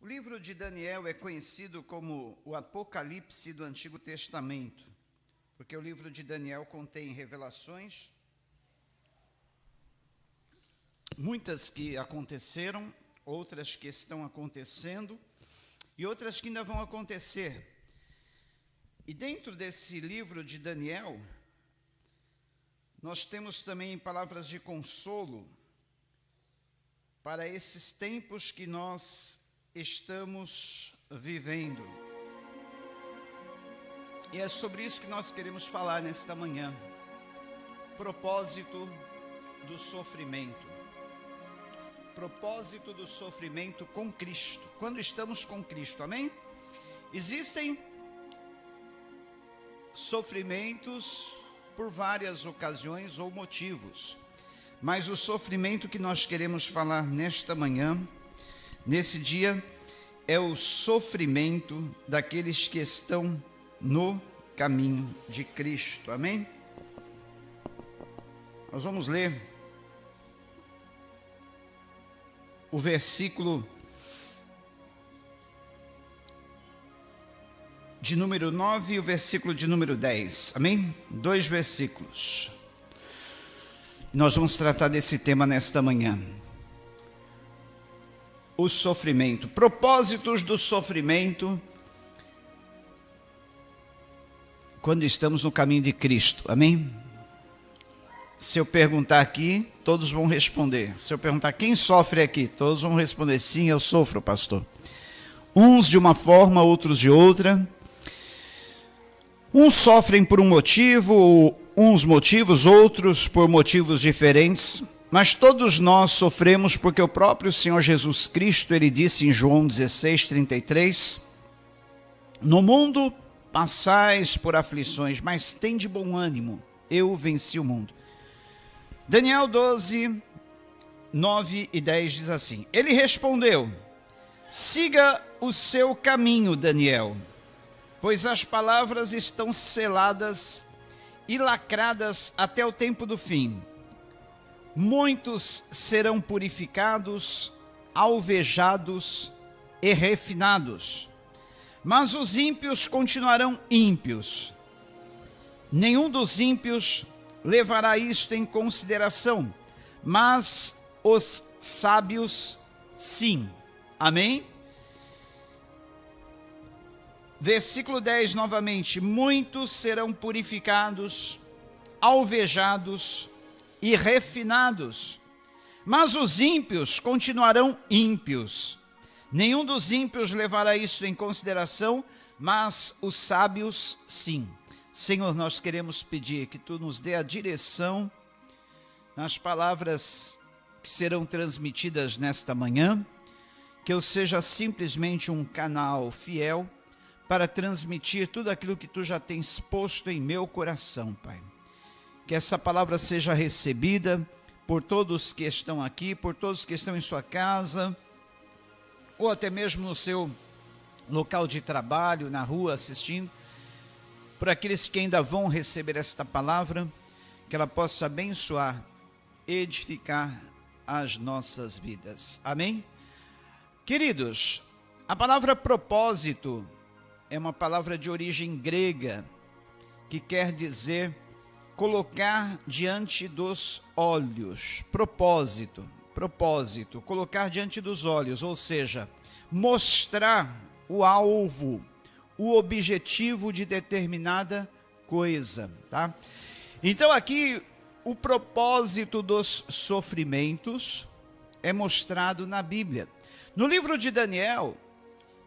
O livro de Daniel é conhecido como o Apocalipse do Antigo Testamento, porque o livro de Daniel contém revelações, muitas que aconteceram, outras que estão acontecendo e outras que ainda vão acontecer. E dentro desse livro de Daniel, nós temos também palavras de consolo para esses tempos que nós estamos vivendo. E é sobre isso que nós queremos falar nesta manhã. Propósito do sofrimento. Propósito do sofrimento com Cristo. Quando estamos com Cristo, amém? Existem sofrimentos por várias ocasiões ou motivos, mas o sofrimento que nós queremos falar nesta manhã, nesse dia, é o sofrimento daqueles que estão no caminho de Cristo, amém? Nós vamos ler o versículo de número 9 e o versículo de número 10, amém? 2 versículos. Nós vamos tratar desse tema nesta manhã. O sofrimento, propósitos do sofrimento quando estamos no caminho de Cristo, amém? Se eu perguntar aqui, todos vão responder. Se eu perguntar quem sofre aqui, todos vão responder, sim, eu sofro, pastor. Uns de uma forma, outros de outra. Uns sofrem por um motivo, uns motivos, outros por motivos diferentes, mas todos nós sofremos porque o próprio Senhor Jesus Cristo, ele disse em João 16:33, no mundo passais por aflições, mas tende bom ânimo, eu venci o mundo. Daniel 12, 9 e 10 diz assim, ele respondeu, siga o seu caminho, Daniel, pois as palavras estão seladas e lacradas até o tempo do fim. Muitos serão purificados, alvejados e refinados, mas os ímpios continuarão ímpios. Nenhum dos ímpios levará isto em consideração, mas os sábios sim. Amém? Versículo 10 novamente, muitos serão purificados, alvejados e refinados, mas os ímpios continuarão ímpios. Nenhum dos ímpios levará isso em consideração, mas os sábios sim. Senhor, nós queremos pedir que Tu nos dê a direção nas palavras que serão transmitidas nesta manhã, que eu seja simplesmente um canal fiel para transmitir tudo aquilo que Tu já tens posto em meu coração, Pai. Que essa palavra seja recebida por todos que estão aqui, por todos que estão em sua casa, ou até mesmo no seu local de trabalho, na rua assistindo, por aqueles que ainda vão receber esta palavra, que ela possa abençoar, edificar as nossas vidas. Amém? Queridos, a palavra propósito é uma palavra de origem grega, que quer dizer colocar diante dos olhos, propósito, colocar diante dos olhos, ou seja, mostrar o alvo, o objetivo de determinada coisa, tá? Então aqui o propósito dos sofrimentos é mostrado na Bíblia. No livro de Daniel,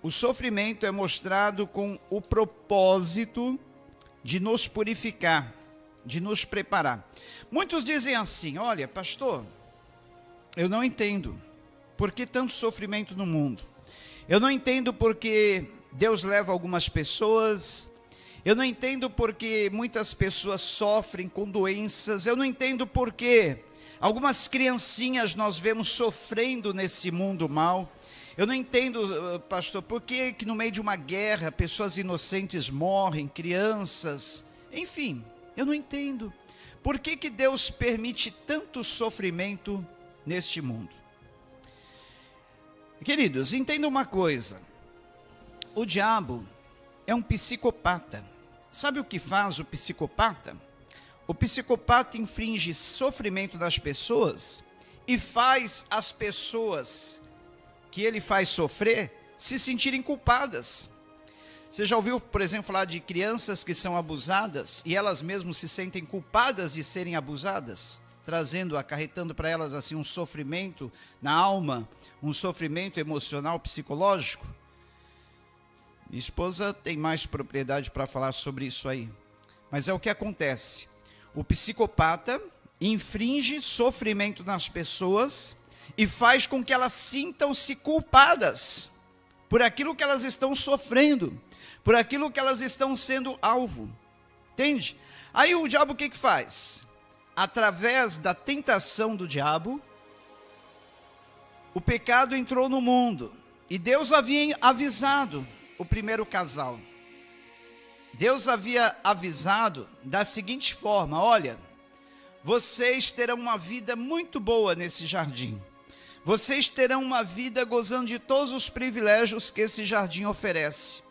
o sofrimento é mostrado com o propósito de nos purificar, de nos preparar. Muitos dizem assim, olha, pastor, eu não entendo por que tanto sofrimento no mundo. Eu não entendo porque Deus leva algumas pessoas. Eu não entendo porque muitas pessoas sofrem com doenças. Eu não entendo porque algumas criancinhas nós vemos sofrendo nesse mundo mal. Eu não entendo, pastor, por que no meio de uma guerra pessoas inocentes morrem, crianças, enfim, eu não entendo. Por que Deus permite tanto sofrimento neste mundo? Queridos, entenda uma coisa. O diabo é um psicopata. Sabe o que faz o psicopata? O psicopata inflige sofrimento das pessoas e faz as pessoas que ele faz sofrer se sentirem culpadas. Você já ouviu, por exemplo, falar de crianças que são abusadas e elas mesmas se sentem culpadas de serem abusadas, acarretando para elas assim um sofrimento na alma, um sofrimento emocional, psicológico? Minha esposa tem mais propriedade para falar sobre isso aí. Mas é o que acontece. O psicopata inflige sofrimento nas pessoas e faz com que elas sintam-se culpadas por aquilo que elas estão sofrendo, por aquilo que elas estão sendo alvo. Entende? Aí o diabo o que faz? Através da tentação do diabo, o pecado entrou no mundo. E Deus havia avisado o primeiro casal. Deus havia avisado da seguinte forma: olha, vocês terão uma vida muito boa nesse jardim. Vocês terão uma vida gozando de todos os privilégios que esse jardim oferece.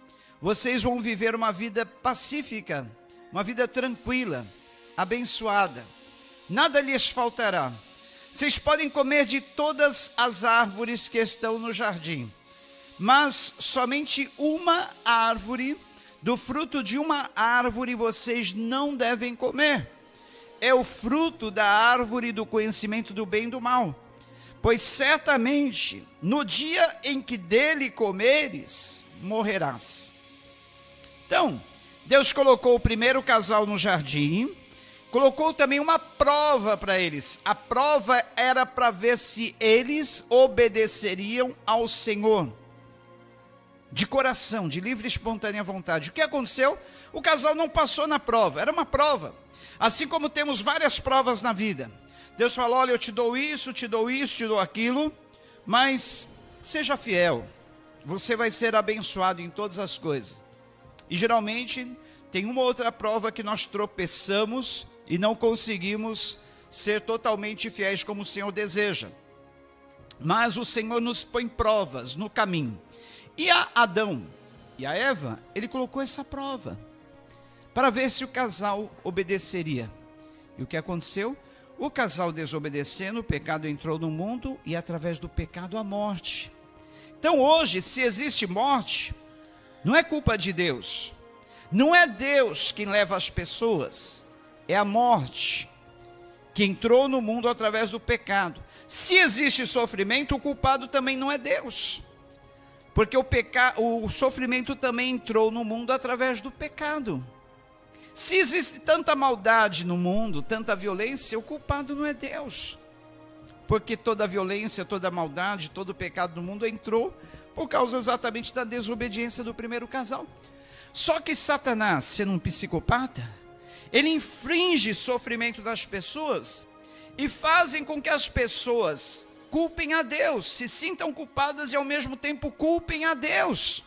Vocês vão viver uma vida pacífica, uma vida tranquila, abençoada. Nada lhes faltará. Vocês podem comer de todas as árvores que estão no jardim, mas somente uma árvore, do fruto de uma árvore vocês não devem comer. É o fruto da árvore do conhecimento do bem e do mal. Pois certamente, no dia em que dele comeres, morrerás. Então, Deus colocou o primeiro casal no jardim, colocou também uma prova para eles. A prova era para ver se eles obedeceriam ao Senhor, de coração, de livre e espontânea vontade. O que aconteceu? O casal não passou na prova, era uma prova. Assim como temos várias provas na vida. Deus falou: olha, eu te dou isso, te dou isso, te dou aquilo, mas seja fiel, você vai ser abençoado em todas as coisas. E geralmente tem uma outra prova que nós tropeçamos e não conseguimos ser totalmente fiéis como o Senhor deseja. Mas o Senhor nos põe provas no caminho. E a Adão e a Eva, ele colocou essa prova para ver se o casal obedeceria. E o que aconteceu? O casal desobedecendo, o pecado entrou no mundo e através do pecado a morte. Então hoje, se existe morte, não é culpa de Deus. Não é Deus quem leva as pessoas, é a morte que entrou no mundo através do pecado. Se existe sofrimento, o culpado também não é Deus. Porque o sofrimento também entrou no mundo através do pecado. Se existe tanta maldade no mundo, tanta violência, o culpado não é Deus. Porque toda a violência, toda a maldade, todo o pecado no mundo entrou por causa exatamente da desobediência do primeiro casal. Só que Satanás, sendo um psicopata, ele inflige sofrimento das pessoas e fazem com que as pessoas culpem a Deus, se sintam culpadas e ao mesmo tempo culpem a Deus.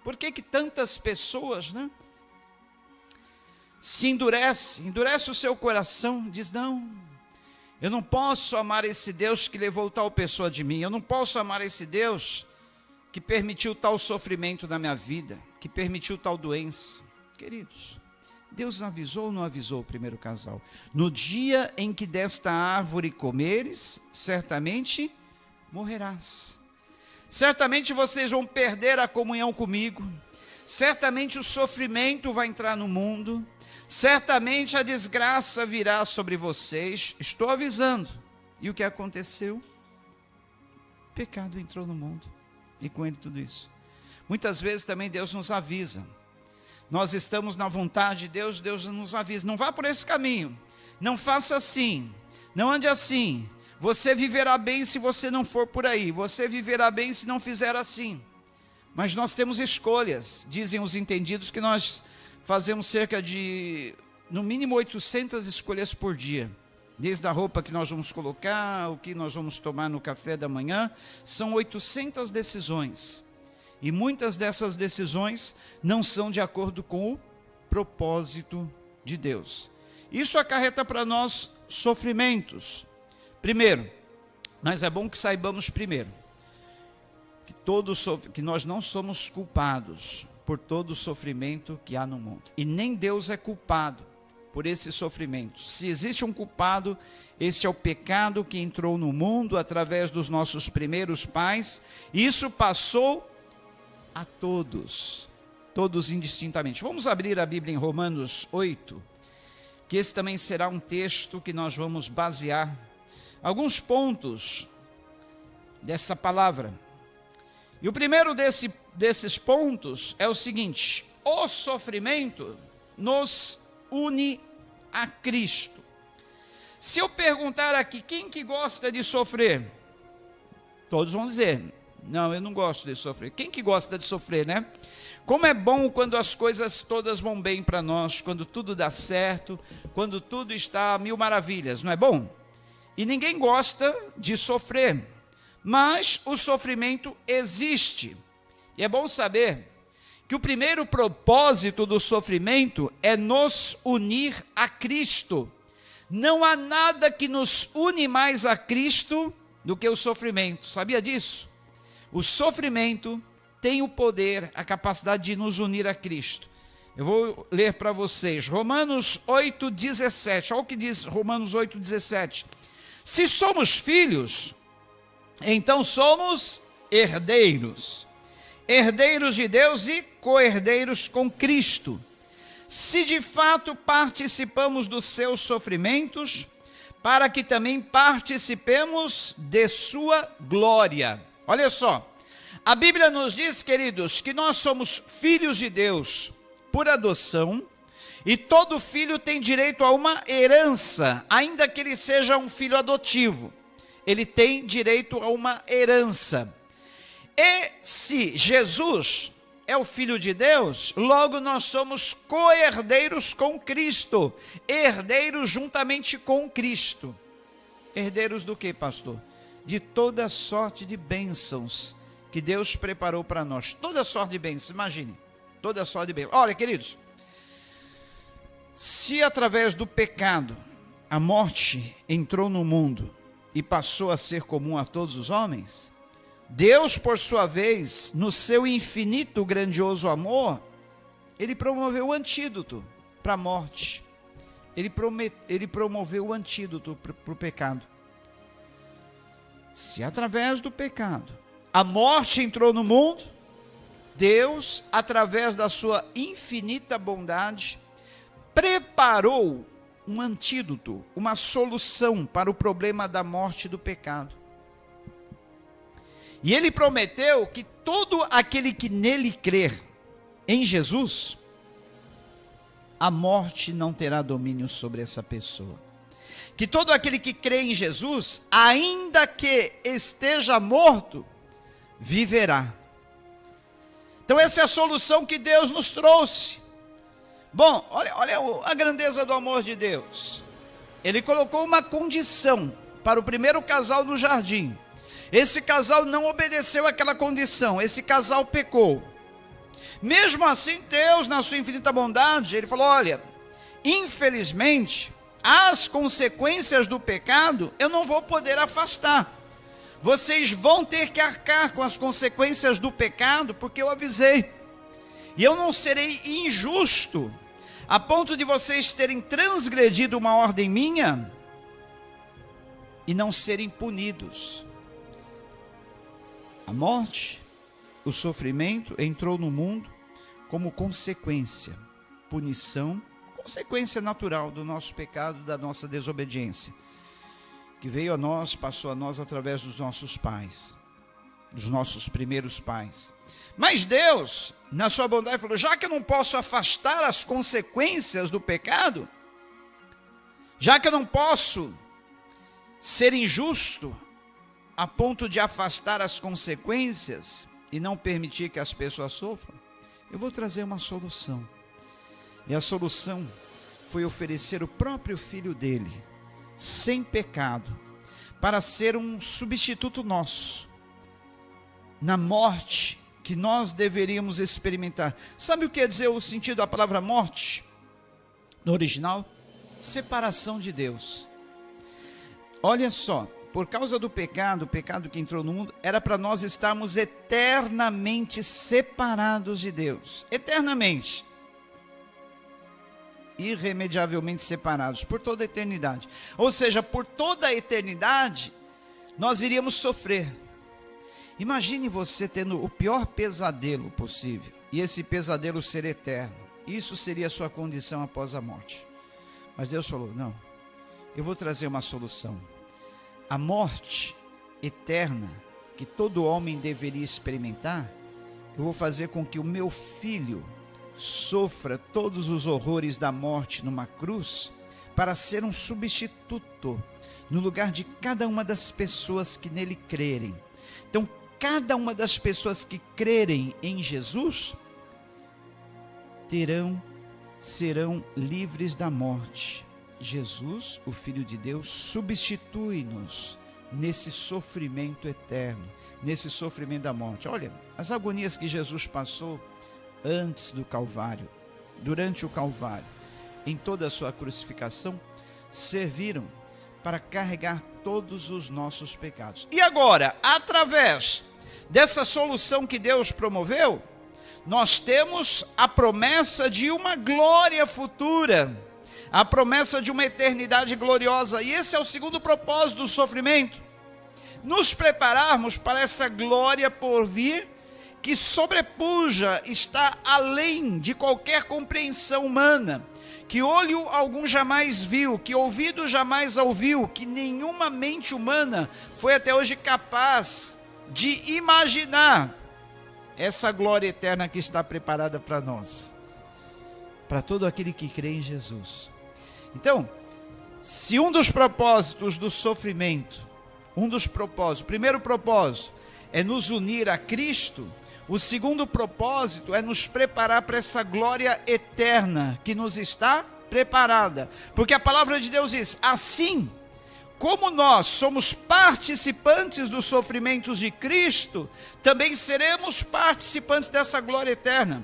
Por que tantas pessoas, se endurece o seu coração, diz: não, eu não posso amar esse Deus que levou tal pessoa de mim, eu não posso amar esse Deus que permitiu tal sofrimento na minha vida, que permitiu tal doença. Queridos, Deus avisou ou não avisou o primeiro casal? No dia em que desta árvore comeres, certamente morrerás. Certamente vocês vão perder a comunhão comigo. Certamente o sofrimento vai entrar no mundo. Certamente a desgraça virá sobre vocês. Estou avisando. E o que aconteceu? O pecado entrou no mundo. E com ele tudo isso. Muitas vezes também Deus nos avisa. Nós estamos na vontade de Deus, Deus nos avisa: não vá por esse caminho, não faça assim, não ande assim, você viverá bem se você não for por aí, você viverá bem se não fizer assim. Mas nós temos escolhas. Dizem os entendidos que nós fazemos cerca de, no mínimo, 800 escolhas por dia. Desde a roupa que nós vamos colocar, o que nós vamos tomar no café da manhã, são 800 decisões. E muitas dessas decisões não são de acordo com o propósito de Deus. Isso acarreta para nós sofrimentos. Primeiro, mas é bom que saibamos primeiro, que nós não somos culpados por todo o sofrimento que há no mundo. E nem Deus é culpado por esse sofrimento. Se existe um culpado, este é o pecado que entrou no mundo através dos nossos primeiros pais. E isso passou a todos indistintamente. Vamos abrir a Bíblia em Romanos 8, que esse também será um texto que nós vamos basear alguns pontos dessa palavra. E o primeiro desses pontos é o seguinte: o sofrimento nos une a Cristo. Se eu perguntar aqui, quem que gosta de sofrer? Todos vão dizer, não, eu não gosto de sofrer. Quem que gosta de sofrer, né? Como é bom quando as coisas todas vão bem para nós, quando tudo dá certo, quando tudo está a mil maravilhas, não é bom? E ninguém gosta de sofrer, mas o sofrimento existe. E é bom saber que o primeiro propósito do sofrimento é nos unir a Cristo. Não há nada que nos une mais a Cristo do que o sofrimento. Sabia disso? O sofrimento tem o poder, a capacidade de nos unir a Cristo. Eu vou ler para vocês, Romanos 8,17. Olha o que diz Romanos 8,17. Se somos filhos, então somos herdeiros. Herdeiros de Deus e co-herdeiros com Cristo. Se de fato participamos dos seus sofrimentos, para que também participemos de sua glória. Olha só, a Bíblia nos diz, queridos, que nós somos filhos de Deus por adoção, e todo filho tem direito a uma herança, ainda que ele seja um filho adotivo. Ele tem direito a uma herança. E se Jesus é o Filho de Deus, logo nós somos co-herdeiros com Cristo, herdeiros juntamente com Cristo. Herdeiros do que, pastor? De toda sorte de bênçãos que Deus preparou para nós. Toda sorte de bênçãos, imagine, toda sorte de bênçãos. Olha, queridos, se através do pecado a morte entrou no mundo e passou a ser comum a todos os homens, Deus, por sua vez, no seu infinito grandioso amor, ele promoveu o antídoto para a morte. Ele promoveu o antídoto para o pecado. Se através do pecado a morte entrou no mundo, Deus, através da sua infinita bondade, preparou um antídoto, uma solução para o problema da morte e do pecado. E ele prometeu que todo aquele que nele crer, em Jesus, a morte não terá domínio sobre essa pessoa. Que todo aquele que crê em Jesus, ainda que esteja morto, viverá. Então essa é a solução que Deus nos trouxe. Bom, olha a grandeza do amor de Deus. Ele colocou uma condição para o primeiro casal no jardim. Esse casal não obedeceu àquela condição, esse casal pecou. Mesmo assim, Deus, na sua infinita bondade, ele falou, olha, infelizmente, as consequências do pecado eu não vou poder afastar. Vocês vão ter que arcar com as consequências do pecado, porque eu avisei. E eu não serei injusto, a ponto de vocês terem transgredido uma ordem minha e não serem punidos. A morte, o sofrimento entrou no mundo como consequência, punição, consequência natural do nosso pecado, da nossa desobediência, que veio a nós, passou a nós através dos nossos pais, dos nossos primeiros pais. Mas Deus, na sua bondade, falou, já que eu não posso afastar as consequências do pecado, já que eu não posso ser injusto, a ponto de afastar as consequências e não permitir que as pessoas sofram, eu vou trazer uma solução. E a solução foi oferecer o próprio Filho dele, sem pecado, para ser um substituto nosso, na morte que nós deveríamos experimentar. Sabe o que quer dizer o sentido da palavra morte? No original, separação de Deus. Olha só, por causa do pecado, o pecado que entrou no mundo, era para nós estarmos eternamente separados de Deus. Eternamente. Irremediavelmente separados, por toda a eternidade. Ou seja, por toda a eternidade, nós iríamos sofrer. Imagine você tendo o pior pesadelo possível, e esse pesadelo ser eterno. Isso seria a sua condição após a morte. Mas Deus falou, não, eu vou trazer uma solução. A morte eterna, que todo homem deveria experimentar, eu vou fazer com que o meu filho sofra todos os horrores da morte numa cruz, para ser um substituto no lugar de cada uma das pessoas que nele crerem. Então, cada uma das pessoas que crerem em Jesus, serão livres da morte. Jesus, o Filho de Deus, substitui-nos nesse sofrimento eterno, nesse sofrimento da morte. Olha, as agonias que Jesus passou antes do Calvário, durante o Calvário, em toda a sua crucificação, serviram para carregar todos os nossos pecados. E agora, através dessa solução que Deus promoveu, nós temos a promessa de uma glória futura, a promessa de uma eternidade gloriosa. E esse é o segundo propósito do sofrimento: nos prepararmos para essa glória por vir, que sobrepuja, está além de qualquer compreensão humana, que olho algum jamais viu, que ouvido jamais ouviu, que nenhuma mente humana foi até hoje capaz de imaginar. Essa glória eterna que está preparada para nós, para todo aquele que crê em Jesus. Então, se um dos propósitos do sofrimento, o primeiro propósito é nos unir a Cristo, o segundo propósito é nos preparar para essa glória eterna que nos está preparada. Porque a palavra de Deus diz, assim como nós somos participantes dos sofrimentos de Cristo, também seremos participantes dessa glória eterna.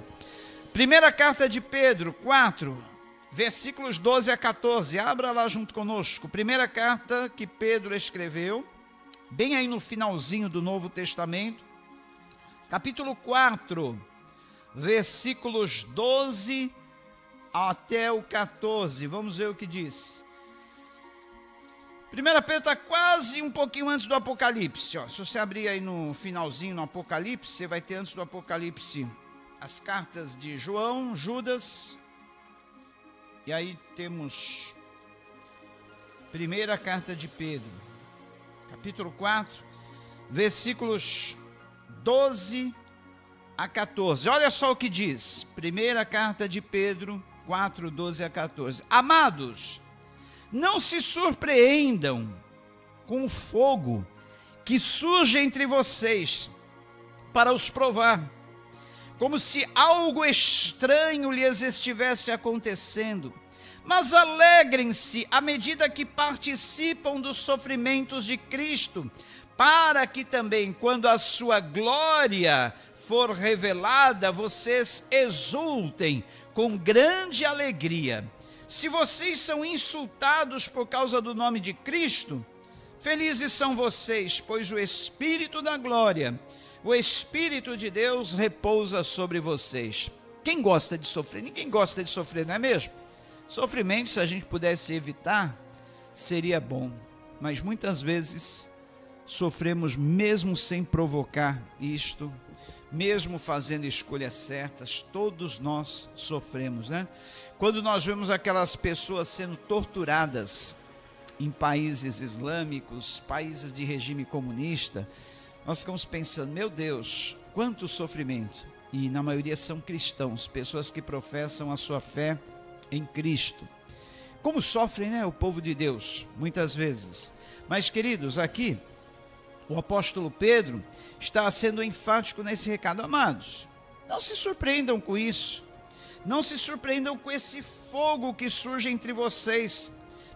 Primeira carta de Pedro 4, versículos 12 a 14, abra lá junto conosco. Primeira carta que Pedro escreveu, bem aí no finalzinho do Novo Testamento, capítulo 4, versículos 12 até o 14, vamos ver o que diz. 1 Pedro está quase um pouquinho antes do Apocalipse. Se você abrir aí no finalzinho no Apocalipse, você vai ter antes do Apocalipse as cartas de João, Judas, e aí temos primeira carta de Pedro, capítulo 4, versículos 12 a 14. Olha só o que diz, primeira carta de Pedro 4, 12 a 14. Amados, não se surpreendam com o fogo que surge entre vocês para os provar, como se algo estranho lhes estivesse acontecendo. Mas alegrem-se à medida que participam dos sofrimentos de Cristo, para que também, quando a sua glória for revelada, vocês exultem com grande alegria. Se vocês são insultados por causa do nome de Cristo, felizes são vocês, pois o Espírito da glória, o Espírito de Deus repousa sobre vocês. Quem gosta de sofrer? Ninguém gosta de sofrer, não é mesmo? Sofrimento, se a gente pudesse evitar, seria bom, mas muitas vezes sofremos mesmo sem provocar isto, mesmo fazendo escolhas certas. Todos nós sofremos, né? Quando nós vemos aquelas pessoas sendo torturadas em países islâmicos, países de regime comunista, nós ficamos pensando, meu Deus, quanto sofrimento. E na maioria são cristãos, pessoas que professam a sua fé em Cristo. Como sofrem, né, o povo de Deus, muitas vezes. Mas, queridos, aqui o apóstolo Pedro está sendo enfático nesse recado. Amados, não se surpreendam com isso. Não se surpreendam com esse fogo que surge entre vocês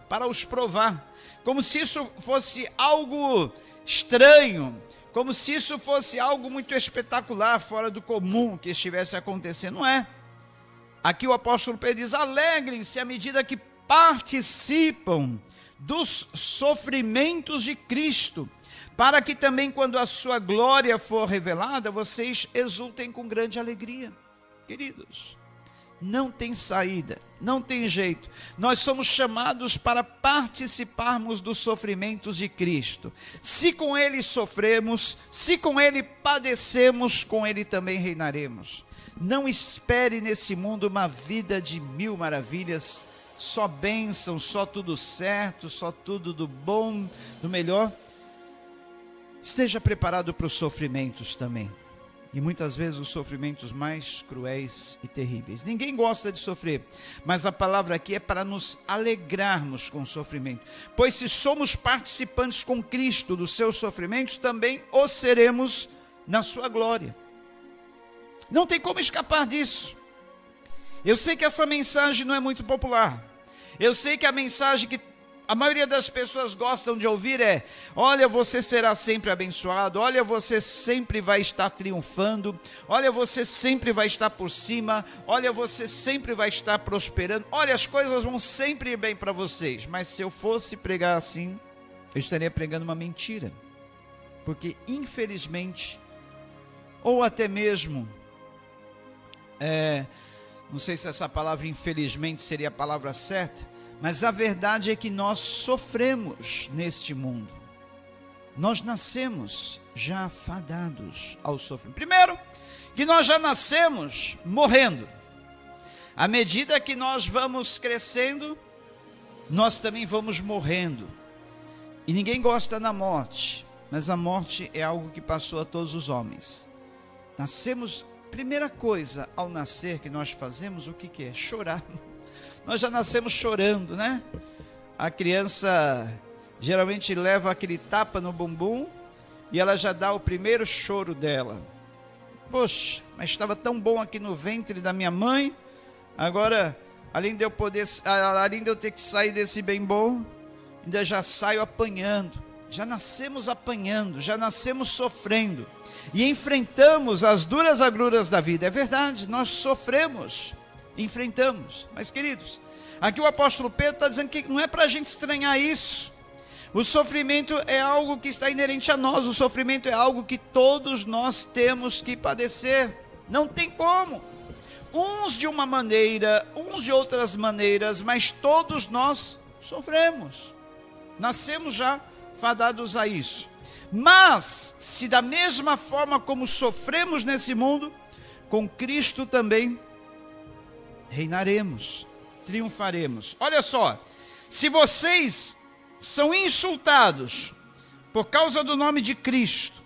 para os provar. Como se isso fosse algo estranho, como se isso fosse algo muito espetacular, fora do comum que estivesse acontecendo. Não é. Aqui o apóstolo Pedro diz, alegrem-se à medida que participam dos sofrimentos de Cristo, para que também quando a sua glória for revelada, vocês exultem com grande alegria. Queridos, não tem saída, não tem jeito. Nós somos chamados para participarmos dos sofrimentos de Cristo. Se com Ele sofremos, se com Ele padecemos, com Ele também reinaremos. Não espere nesse mundo uma vida de mil maravilhas, só bênção, só tudo certo, só tudo do bom, do melhor. Esteja preparado para os sofrimentos também. E muitas vezes os sofrimentos mais cruéis e terríveis. Ninguém gosta de sofrer, mas a palavra aqui é para nos alegrarmos com o sofrimento. Pois se somos participantes com Cristo dos seus sofrimentos, também o seremos na sua glória. Não tem como escapar disso. Eu sei que essa mensagem não é muito popular. Eu sei que a mensagem que a maioria das pessoas gostam de ouvir é: olha, você será sempre abençoado, olha, você sempre vai estar triunfando, olha, você sempre vai estar por cima, olha, você sempre vai estar prosperando, olha, as coisas vão sempre ir bem para vocês. Mas se eu fosse pregar assim, eu estaria pregando uma mentira, porque infelizmente, ou até mesmo, não sei se essa palavra infelizmente seria a palavra certa, mas a verdade é que nós sofremos neste mundo. Nós nascemos já fadados ao sofrimento. Primeiro, que nós já nascemos morrendo. À medida que nós vamos crescendo, nós também vamos morrendo. E ninguém gosta da morte, mas a morte é algo que passou a todos os homens. Nascemos, primeira coisa ao nascer que nós fazemos, o que é? Chorar. Nós já nascemos chorando, né? A criança geralmente leva aquele tapa no bumbum e ela já dá o primeiro choro dela. Poxa, mas estava tão bom aqui no ventre da minha mãe, agora, além de eu ter que sair desse bem bom, ainda já saio apanhando. Já nascemos apanhando, já nascemos sofrendo e enfrentamos as duras agruras da vida. É verdade, nós sofremos, enfrentamos. Mas queridos, aqui o apóstolo Pedro está dizendo que não é para a gente estranhar isso. O sofrimento é algo que está inerente a nós. O sofrimento é algo que todos nós temos que padecer. Não tem como. Uns de uma maneira, uns de outras maneiras, mas todos nós sofremos. Nascemos já fadados a isso. Mas, se da mesma forma como sofremos nesse mundo, com Cristo também reinaremos, triunfaremos. Olha só, se vocês são insultados por causa do nome de Cristo,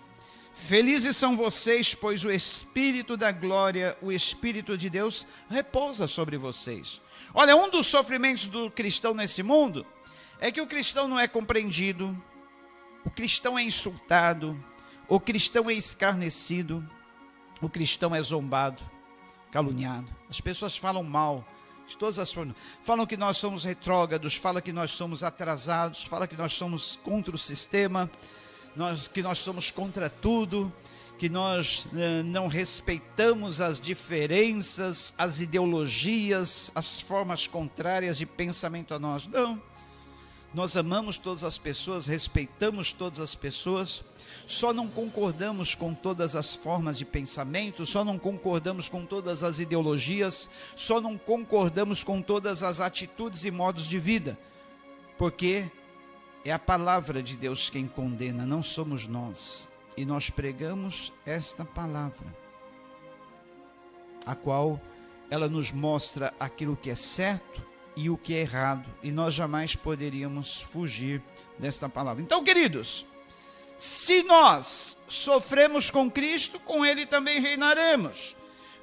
felizes são vocês, pois o Espírito da glória, o Espírito de Deus, repousa sobre vocês. Olha, um dos sofrimentos do cristão nesse mundo é que o cristão não é compreendido, o cristão é insultado, o cristão é escarnecido, o cristão é zombado, caluniado. As pessoas falam mal de todas as formas. Falam que nós somos retrógrados, falam que nós somos atrasados, falam que nós somos contra o sistema, que nós somos contra tudo, que nós não respeitamos as diferenças, as ideologias, as formas contrárias de pensamento a nós. Não. Nós amamos todas as pessoas, respeitamos todas as pessoas, só não concordamos com todas as formas de pensamento, só não concordamos com todas as ideologias, só não concordamos com todas as atitudes e modos de vida, porque é a palavra de Deus quem condena, não somos nós. E nós pregamos esta palavra, a qual ela nos mostra aquilo que é certo e o que é errado, e nós jamais poderíamos fugir desta palavra. Então, queridos, se nós sofremos com Cristo, com Ele também reinaremos,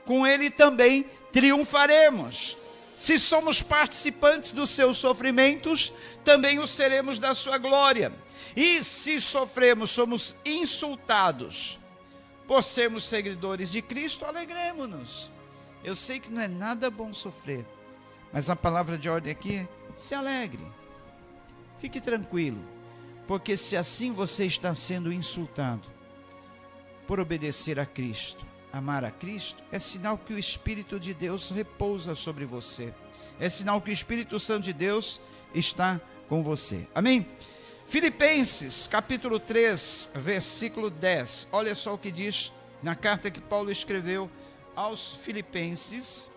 com Ele também triunfaremos. Se somos participantes dos seus sofrimentos, também o seremos da sua glória. E se sofremos, somos insultados por sermos seguidores de Cristo, alegremos-nos. Eu sei que não é nada bom sofrer, mas a palavra de ordem aqui é: se alegre, fique tranquilo, porque se assim você está sendo insultado por obedecer a Cristo, amar a Cristo, é sinal que o Espírito de Deus repousa sobre você, é sinal que o Espírito Santo de Deus está com você. Amém? Filipenses, capítulo 3, versículo 10. Olha só o que diz na carta que Paulo escreveu aos Filipenses.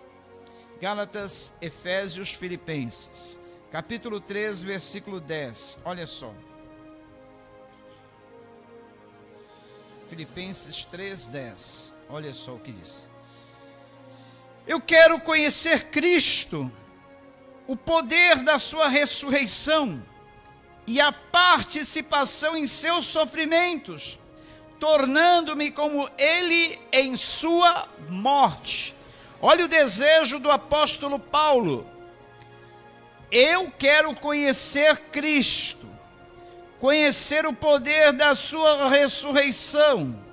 Gálatas, Efésios, Filipenses. Capítulo 3, versículo 10. Olha só. Filipenses 3, 10. Olha só o que diz. Eu quero conhecer Cristo, o poder da sua ressurreição e a participação em seus sofrimentos, tornando-me como ele em sua morte. Olha o desejo do apóstolo Paulo. Eu quero conhecer Cristo, conhecer o poder da sua ressurreição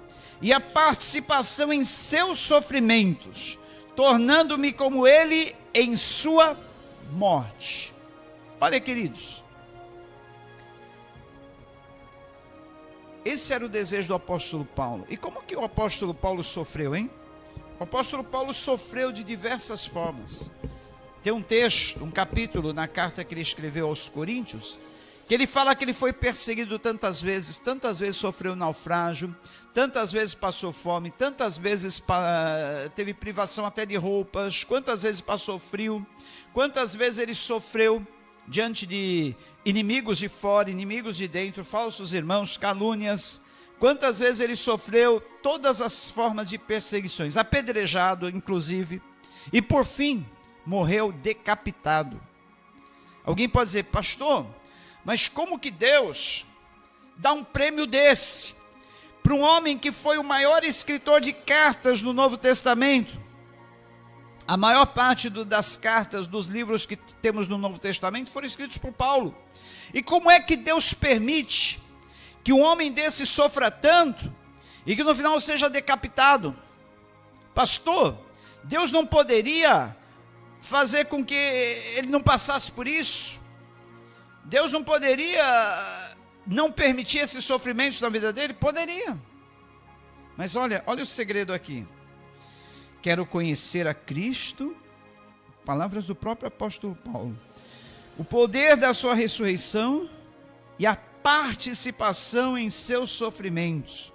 e a participação em seus sofrimentos, tornando-me como ele em sua morte. Olha, queridos, esse era o desejo do apóstolo Paulo. E como que o apóstolo Paulo sofreu, hein? O apóstolo Paulo sofreu de diversas formas. Tem um texto, um capítulo na carta que ele escreveu aos Coríntios, que ele fala que ele foi perseguido tantas vezes sofreu naufrágio, tantas vezes passou fome, tantas vezes teve privação até de roupas, quantas vezes passou frio, quantas vezes ele sofreu diante de inimigos de fora, inimigos de dentro, falsos irmãos, calúnias, quantas vezes ele sofreu todas as formas de perseguições, apedrejado inclusive, e por fim morreu decapitado. Alguém pode dizer, pastor, mas como que Deus dá um prêmio desse para um homem que foi o maior escritor de cartas no Novo Testamento? A maior parte das cartas, dos livros que temos no Novo Testamento foram escritos por Paulo. E como é que Deus permite que um homem desse sofra tanto e que no final seja decapitado? Pastor, Deus não poderia fazer com que ele não passasse por isso? Deus não poderia não permitir esses sofrimentos na vida dele? Poderia. Mas olha o segredo aqui. Quero conhecer a Cristo, palavras do próprio apóstolo Paulo, o poder da sua ressurreição e a participação em seus sofrimentos,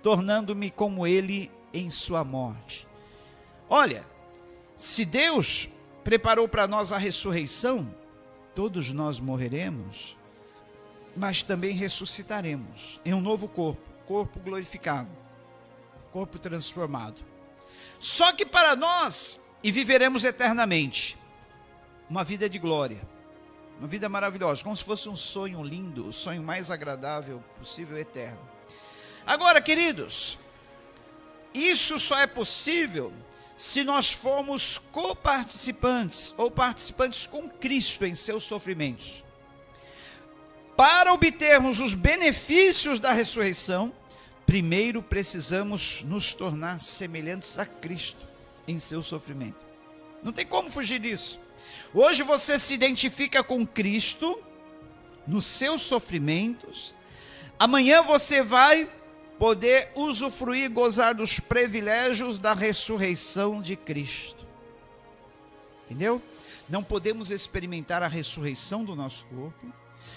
tornando-me como ele em sua morte. Olha, se Deus preparou para nós a ressurreição, todos nós morreremos, mas também ressuscitaremos em um novo corpo glorificado, corpo transformado. Só que para nós, e viveremos eternamente, uma vida de glória, uma vida maravilhosa, como se fosse um sonho lindo, o sonho mais agradável possível, eterno. Agora, queridos, isso só é possível se nós formos coparticipantes ou participantes com Cristo em seus sofrimentos. Para obtermos os benefícios da ressurreição, primeiro precisamos nos tornar semelhantes a Cristo em seu sofrimento. Não tem como fugir disso. Hoje você se identifica com Cristo nos seus sofrimentos. Amanhã você vai poder usufruir, gozar dos privilégios da ressurreição de Cristo. Entendeu? Não podemos experimentar a ressurreição do nosso corpo,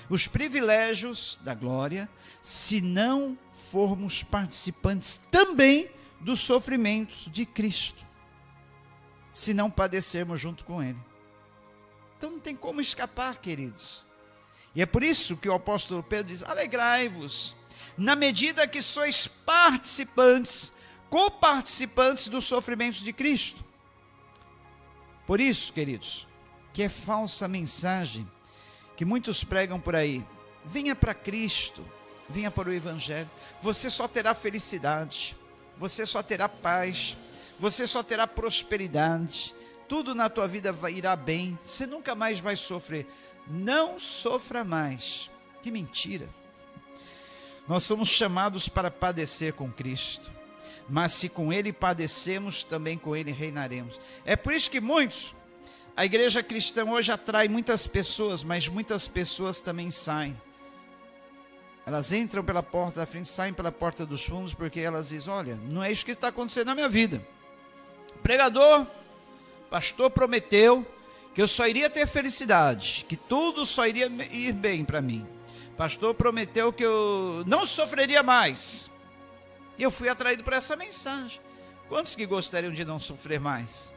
os privilégios da glória, se não formos participantes também dos sofrimentos de Cristo, se não padecermos junto com Ele. Então não tem como escapar, queridos. E é por isso que o apóstolo Pedro diz, alegrai-vos, na medida que sois participantes, coparticipantes dos sofrimentos de Cristo. Por isso, queridos, que é falsa mensagem que muitos pregam por aí. Venha para Cristo, venha para o Evangelho, você só terá felicidade, você só terá paz, você só terá prosperidade, tudo na tua vida irá bem, você nunca mais vai sofrer. Não sofra mais. Que mentira! Nós somos chamados para padecer com Cristo, mas se com Ele padecemos, também com Ele reinaremos. É por isso que a igreja cristã hoje atrai muitas pessoas, mas muitas pessoas também saem. Elas entram pela porta da frente, saem pela porta dos fundos, porque elas dizem, olha, não é isso que está acontecendo na minha vida. O pregador, pastor prometeu que eu só iria ter felicidade, que tudo só iria ir bem para mim. O pastor prometeu que eu não sofreria mais. E eu fui atraído por essa mensagem. Quantos que gostariam de não sofrer mais?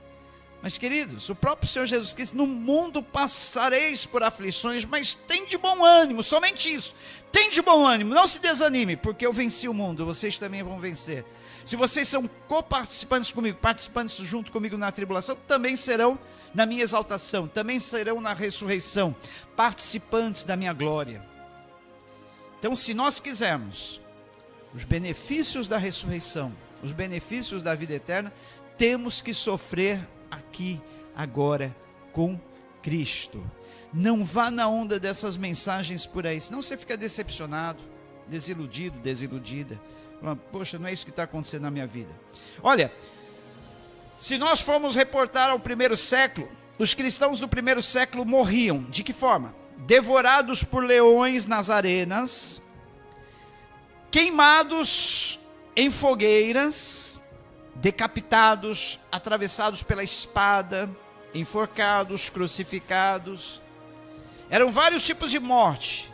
Mas, queridos, o próprio Senhor Jesus Cristo, no mundo passareis por aflições, mas tem de bom ânimo, somente isso. Tem de bom ânimo, não se desanime, porque eu venci o mundo, vocês também vão vencer. Se vocês são coparticipantes comigo, participantes junto comigo na tribulação, também serão na minha exaltação, também serão na ressurreição, participantes da minha glória. Então, se nós quisermos os benefícios da ressurreição, os benefícios da vida eterna, temos que sofrer aqui, agora, com Cristo. Não vá na onda dessas mensagens por aí, senão você fica decepcionado, desiludido, desiludida. Poxa, não é isso que está acontecendo na minha vida. Olha, se nós formos reportar ao primeiro século, os cristãos do primeiro século morriam. De que forma? Devorados por leões nas arenas, queimados em fogueiras, decapitados, atravessados pela espada, enforcados, crucificados. Eram vários tipos de morte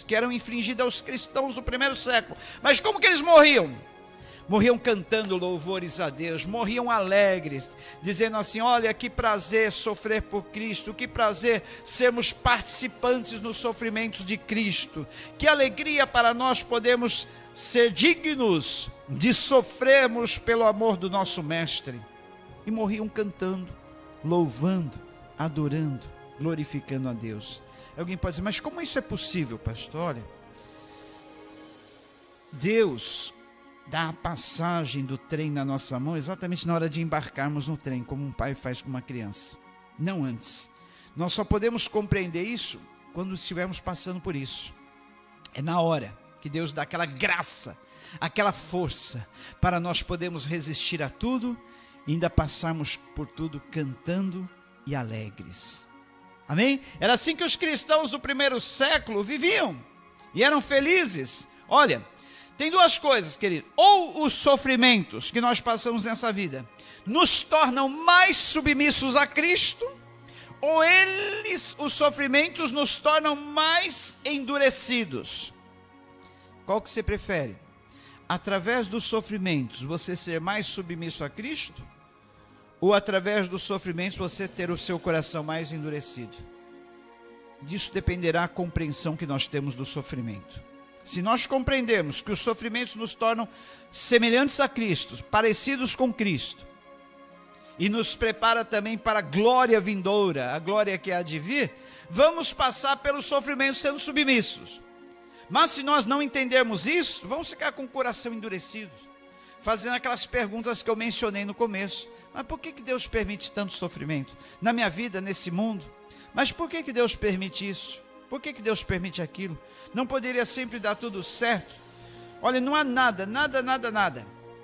que eram infligidas aos cristãos do primeiro século. Mas como que eles morriam? Morriam cantando louvores a Deus, morriam alegres, dizendo assim: olha, que prazer sofrer por Cristo, que prazer sermos participantes nos sofrimentos de Cristo, que alegria para nós podermos ser dignos de sofrermos pelo amor do nosso Mestre. E morriam cantando, louvando, adorando, glorificando a Deus. Alguém pode dizer: mas como isso é possível, pastor? Olha, Deus dá a passagem do trem na nossa mão exatamente na hora de embarcarmos no trem, como um pai faz com uma criança, não antes. Nós só podemos compreender isso quando estivermos passando por isso. É na hora que Deus dá aquela graça, aquela força, para nós podermos resistir a tudo e ainda passarmos por tudo cantando e alegres. Amém? Era assim que os cristãos do primeiro século viviam e eram felizes. Olha, tem duas coisas, querido: ou os sofrimentos que nós passamos nessa vida nos tornam mais submissos a Cristo, ou os sofrimentos nos tornam mais endurecidos. Qual que você prefere? Através dos sofrimentos você ser mais submisso a Cristo, ou através dos sofrimentos você ter o seu coração mais endurecido? Disso dependerá a compreensão que nós temos do sofrimento. Se nós compreendermos que os sofrimentos nos tornam semelhantes a Cristo, parecidos com Cristo, e nos prepara também para a glória vindoura, a glória que há de vir, vamos passar pelos sofrimentos sendo submissos. Mas se nós não entendermos isso, vamos ficar com o coração endurecido, fazendo aquelas perguntas que eu mencionei no começo. Mas por que Deus permite tanto sofrimento na minha vida, nesse mundo? Mas por que Deus permite isso? Por que Deus permite aquilo? Não poderia sempre dar tudo certo? Olha, não há nada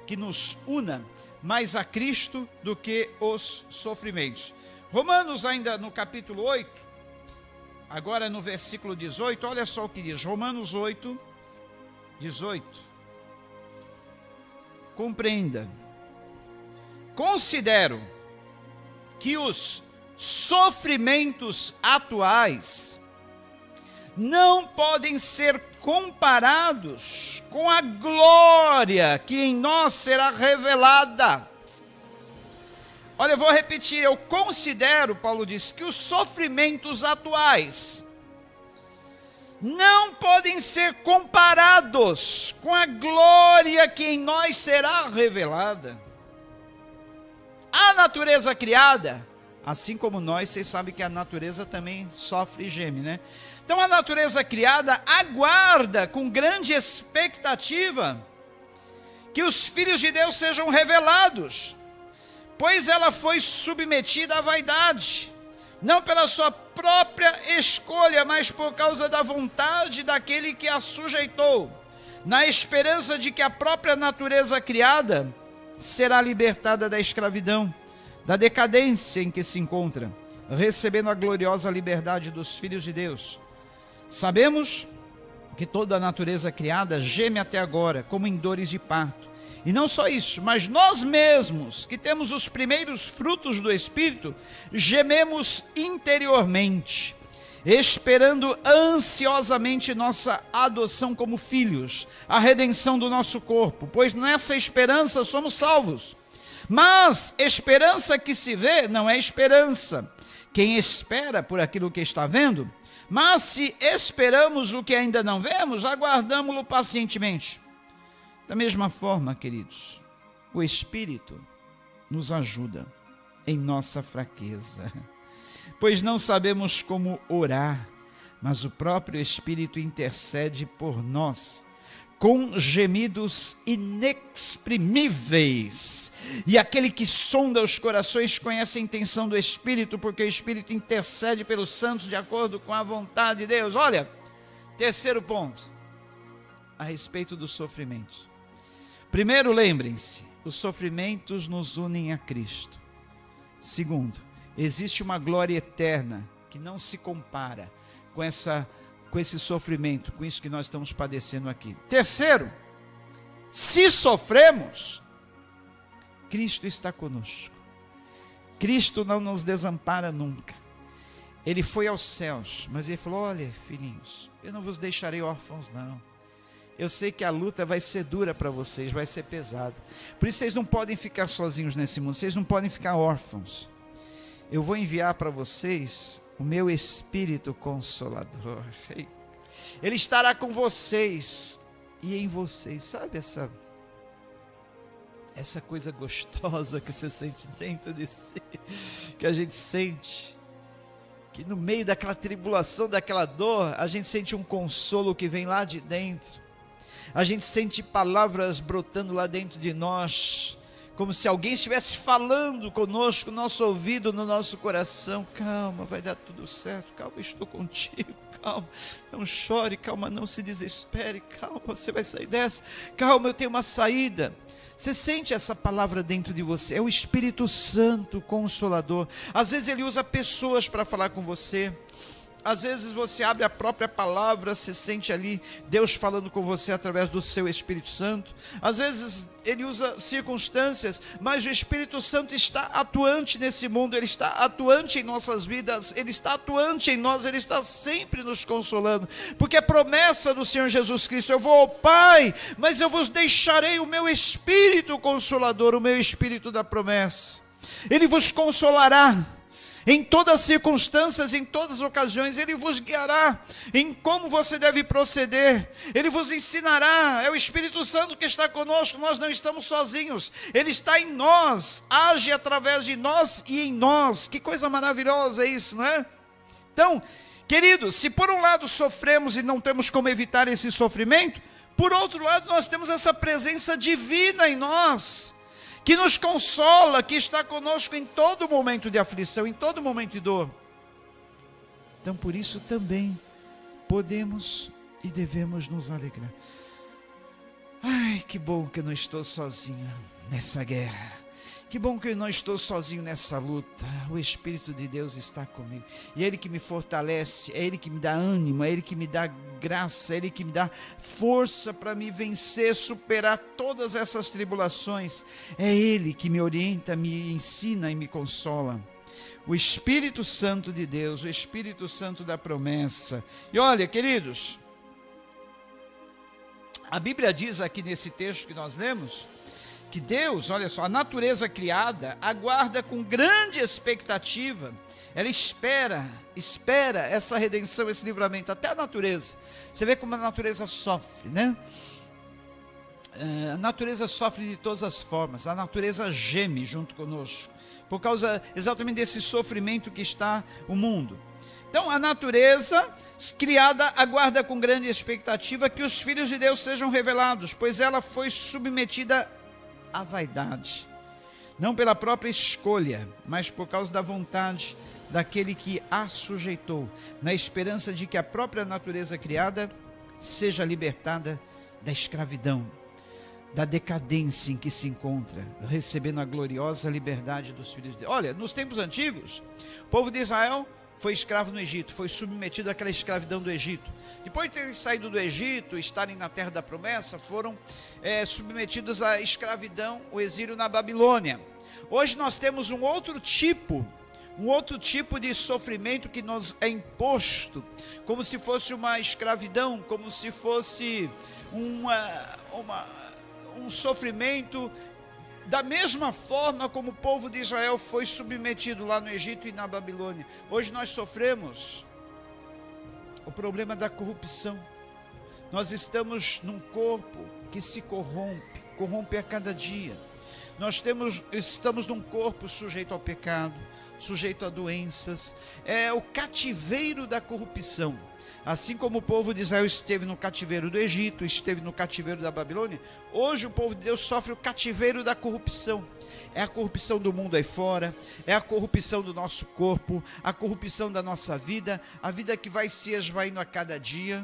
que nos una mais a Cristo do que os sofrimentos. Romanos, ainda no capítulo 8, agora no versículo 18, olha só o que diz. Romanos 8, 18. Compreenda. Considero que os sofrimentos atuais não podem ser comparados com a glória que em nós será revelada. Olha, eu vou repetir: eu considero, Paulo diz, que os sofrimentos atuais não podem ser comparados com a glória que em nós será revelada. A natureza criada, assim como nós, vocês sabem que a natureza também sofre e geme, né? Então a natureza criada aguarda com grande expectativa que os filhos de Deus sejam revelados, pois ela foi submetida à vaidade, não pela sua própria escolha, mas por causa da vontade daquele que a sujeitou, na esperança de que a própria natureza criada será libertada da escravidão, da decadência em que se encontra, recebendo a gloriosa liberdade dos filhos de Deus. Sabemos que toda a natureza criada geme até agora, como em dores de parto, E não só isso, mas nós mesmos, que temos os primeiros frutos do Espírito, gememos interiormente, esperando ansiosamente nossa adoção como filhos, a redenção do nosso corpo, pois nessa esperança somos salvos. Mas esperança que se vê não é esperança. Quem espera por aquilo que está vendo, mas se esperamos o que ainda não vemos, aguardamo-lo pacientemente. Da mesma forma, queridos, o Espírito nos ajuda em nossa fraqueza, pois não sabemos como orar, mas o próprio Espírito intercede por nós com gemidos inexprimíveis. E aquele que sonda os corações conhece a intenção do Espírito, porque o Espírito intercede pelos santos de acordo com a vontade de Deus. Olha, terceiro ponto, a respeito dos sofrimentos. Primeiro, lembrem-se, os sofrimentos nos unem a Cristo. Segundo, existe uma glória eterna que não se compara com esse sofrimento, com isso que nós estamos padecendo aqui. Terceiro, se sofremos, Cristo está conosco. Cristo não nos desampara nunca. Ele foi aos céus, mas ele falou: olha, filhinhos, eu não vos deixarei órfãos, não. Eu sei que a luta vai ser dura para vocês, vai ser pesada. Por isso vocês não podem ficar sozinhos nesse mundo, vocês não podem ficar órfãos. Eu vou enviar para vocês o meu Espírito Consolador. Ele estará com vocês e em vocês. Sabe essa coisa gostosa que você sente dentro de si, que a gente sente, que no meio daquela tribulação, daquela dor, a gente sente um consolo que vem lá de dentro. A gente sente palavras brotando lá dentro de nós, como se alguém estivesse falando conosco, no nosso ouvido, no nosso coração. Calma, vai dar tudo certo, calma, eu estou contigo, calma, não chore, calma, não se desespere, calma, você vai sair dessa, calma, eu tenho uma saída. Você sente essa palavra dentro de você, é o Espírito Santo Consolador. Às vezes ele usa pessoas para falar com você. Às vezes você abre a própria palavra, se sente ali Deus falando com você através do seu Espírito Santo. Às vezes ele usa circunstâncias, mas o Espírito Santo está atuante nesse mundo, ele está atuante em nossas vidas, ele está atuante em nós, ele está sempre nos consolando, porque a promessa do Senhor Jesus Cristo: eu vou ao Pai, mas eu vos deixarei o meu Espírito Consolador, o meu Espírito da promessa. Ele vos consolará em todas as circunstâncias, em todas as ocasiões. Ele vos guiará em como você deve proceder, ele vos ensinará. É o Espírito Santo que está conosco, nós não estamos sozinhos, ele está em nós, age através de nós e em nós. Que coisa maravilhosa é isso, não é? Então, queridos, se por um lado sofremos e não temos como evitar esse sofrimento, por outro lado nós temos essa presença divina em nós, que nos consola, que está conosco em todo momento de aflição, em todo momento de dor. Então, por isso também podemos e devemos nos alegrar. Ai, que bom que eu não estou sozinho nessa guerra. Que bom que eu não estou sozinho nessa luta. O Espírito de Deus está comigo. E é Ele que me fortalece, é Ele que me dá ânimo, é Ele que me dá graça, é Ele que me dá força para me vencer, superar todas essas tribulações. É Ele que me orienta, me ensina e me consola. O Espírito Santo de Deus, o Espírito Santo da promessa. E olha, queridos, a Bíblia diz aqui nesse texto que nós lemos, que Deus, olha só, a natureza criada aguarda com grande expectativa, ela espera essa redenção, esse livramento. Até a natureza, você vê como a natureza sofre, né? A natureza sofre de todas as formas, a natureza geme junto conosco, por causa exatamente desse sofrimento que está o mundo. Então a natureza criada aguarda com grande expectativa que os filhos de Deus sejam revelados, pois ela foi submetida a vaidade, não pela própria escolha, mas por causa da vontade daquele que a sujeitou, na esperança de que a própria natureza criada seja libertada da escravidão, da decadência em que se encontra, recebendo a gloriosa liberdade dos filhos de Deus. Olha, nos tempos antigos, o povo de Israel foi escravo no Egito, foi submetido àquela escravidão do Egito. Depois de terem saído do Egito, estarem na terra da promessa, foram submetidos à escravidão, o exílio na Babilônia. Hoje nós temos um outro tipo de sofrimento que nos é imposto, como se fosse uma escravidão, como se fosse um sofrimento, da mesma forma como o povo de Israel foi submetido lá no Egito e na Babilônia. Hoje nós sofremos o problema da corrupção. Nós estamos num corpo que se corrompe a cada dia. Estamos num corpo sujeito ao pecado, sujeito a doenças. É o cativeiro da corrupção. Assim como o povo de Israel esteve no cativeiro do Egito, esteve no cativeiro da Babilônia, hoje o povo de Deus sofre o cativeiro da corrupção. É a corrupção do mundo aí fora, é a corrupção do nosso corpo, a corrupção da nossa vida, a vida que vai se esvaindo a cada dia.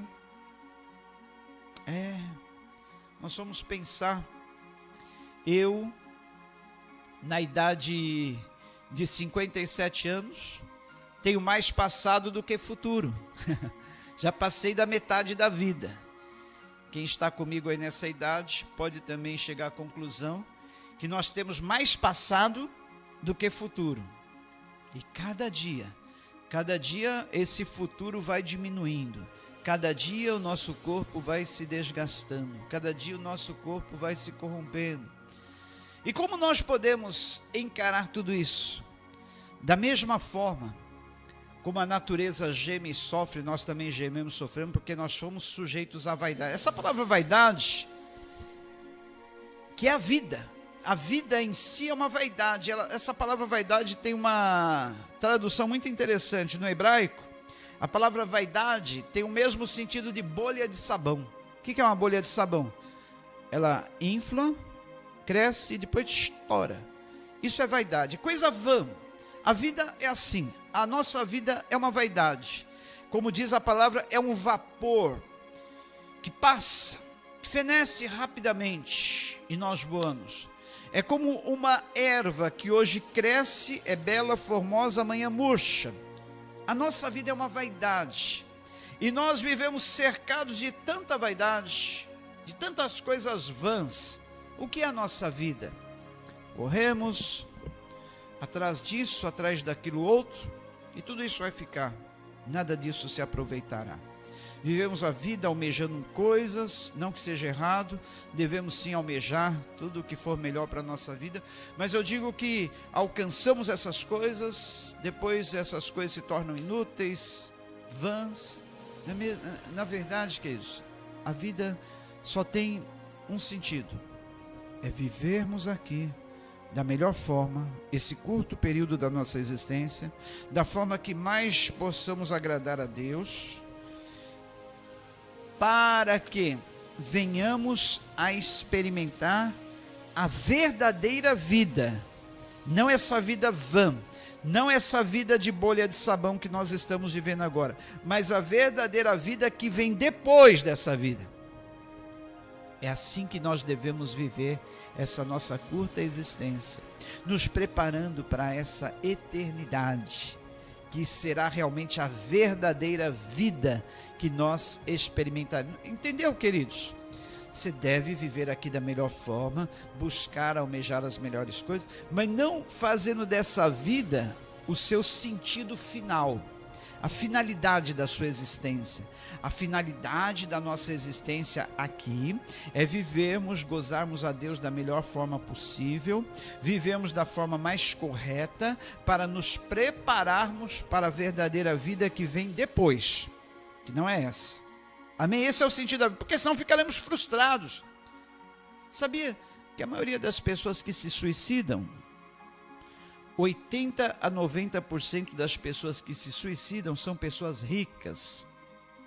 Nós vamos pensar, eu, na idade de 57 anos, tenho mais passado do que futuro. Já passei da metade da vida. Quem está comigo aí nessa idade pode também chegar à conclusão que nós temos mais passado do que futuro. E cada dia esse futuro vai diminuindo. Cada dia o nosso corpo vai se desgastando. Cada dia o nosso corpo vai se corrompendo. E como nós podemos encarar tudo isso? Da mesma forma como a natureza geme e sofre, nós também gememos e sofremos, porque nós fomos sujeitos à vaidade. Essa palavra vaidade, que é a vida em si é uma vaidade. Essa palavra vaidade tem uma tradução muito interessante no hebraico. A palavra vaidade tem o mesmo sentido de bolha de sabão. O que é uma bolha de sabão? Ela infla, cresce e depois estoura. Isso é vaidade, coisa vã. A vida é assim, a nossa vida é uma vaidade. Como diz a palavra, é um vapor que passa, que fenece rapidamente e nós voamos. É como uma erva que hoje cresce, é bela, formosa, amanhã murcha. A nossa vida é uma vaidade. E nós vivemos cercados de tanta vaidade, de tantas coisas vãs. O que é a nossa vida? Corremos atrás disso, atrás daquilo outro, e tudo isso vai ficar. Nada disso se aproveitará. Vivemos a vida almejando coisas, não que seja errado, devemos sim almejar tudo o que for melhor para a nossa vida, mas eu digo que alcançamos essas coisas, depois essas coisas se tornam inúteis, vãs. Na verdade, que é isso? A vida só tem um sentido, é vivermos aqui da melhor forma, esse curto período da nossa existência, da forma que mais possamos agradar a Deus, para que venhamos a experimentar a verdadeira vida, não essa vida vã, não essa vida de bolha de sabão que nós estamos vivendo agora, mas a verdadeira vida que vem depois dessa vida. É assim que nós devemos viver essa nossa curta existência, nos preparando para essa eternidade, que será realmente a verdadeira vida que nós experimentaremos. Entendeu, queridos? Você deve viver aqui da melhor forma, buscar almejar as melhores coisas, mas não fazendo dessa vida o seu sentido final, a finalidade da sua existência. A finalidade da nossa existência aqui é vivermos, gozarmos a Deus da melhor forma possível, vivemos da forma mais correta para nos prepararmos para a verdadeira vida que vem depois, que não é essa. Amém? Esse é o sentido da vida, porque senão ficaremos frustrados. Sabia que a maioria das pessoas que se suicidam, 80 a 90% das pessoas que se suicidam são pessoas ricas,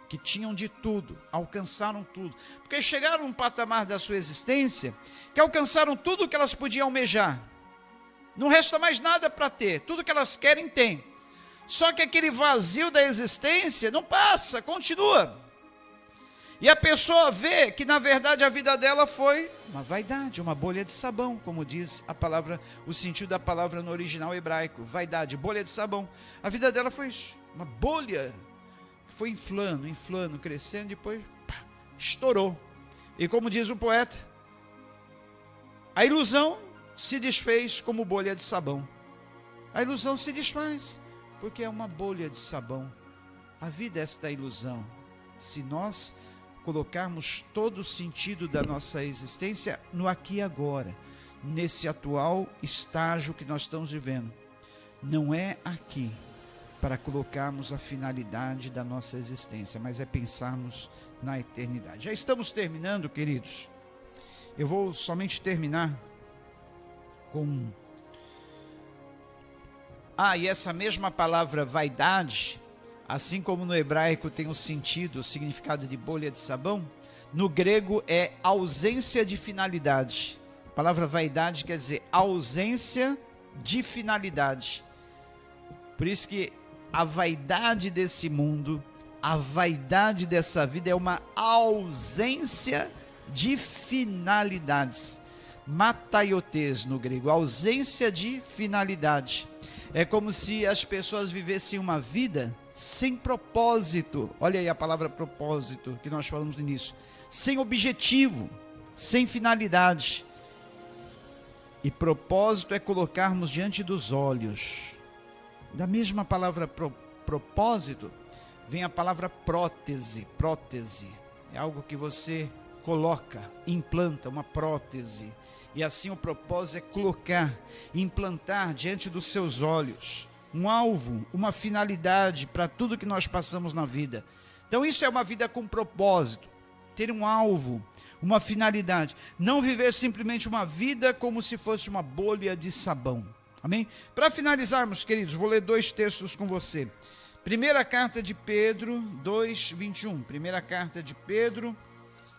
que tinham de tudo, alcançaram tudo, porque chegaram a um patamar da sua existência, que alcançaram tudo o que elas podiam almejar, não resta mais nada para ter, tudo que elas querem tem, só que aquele vazio da existência não passa, continua, E a pessoa vê que na verdade a vida dela foi uma vaidade, uma bolha de sabão, como diz a palavra, o sentido da palavra no original hebraico, vaidade, bolha de sabão. A vida dela foi isso, uma bolha que foi inflando, crescendo, e depois pá, estourou. E como diz o poeta, a ilusão se desfez como bolha de sabão. A ilusão se desfaz, porque é uma bolha de sabão. A vida é esta ilusão. Se nós colocarmos todo o sentido da nossa existência no aqui e agora, nesse atual estágio que nós estamos vivendo, não é aqui para colocarmos a finalidade da nossa existência, mas é pensarmos na eternidade. Já estamos terminando, queridos. Eu vou somente terminar com... e essa mesma palavra vaidade, assim como no hebraico tem o sentido, o significado de bolha de sabão, no grego é ausência de finalidade. A palavra vaidade quer dizer ausência de finalidade. Por isso que a vaidade desse mundo, a vaidade dessa vida é uma ausência de finalidades. Mataiotês no grego, ausência de finalidade. É como se as pessoas vivessem uma vida sem propósito. Olha aí a palavra propósito que nós falamos no início. Sem objetivo, sem finalidade. E propósito é colocarmos diante dos olhos. Da mesma palavra propósito, vem a palavra prótese. Prótese é algo que você coloca, implanta, uma prótese. E assim o propósito é colocar, implantar diante dos seus olhos um alvo, uma finalidade para tudo que nós passamos na vida. Então isso é uma vida com propósito, ter um alvo, uma finalidade. Não viver simplesmente uma vida como se fosse uma bolha de sabão. Amém? Para finalizarmos, queridos, vou ler 2 textos com você. Primeira carta de Pedro 2:21. Primeira carta de Pedro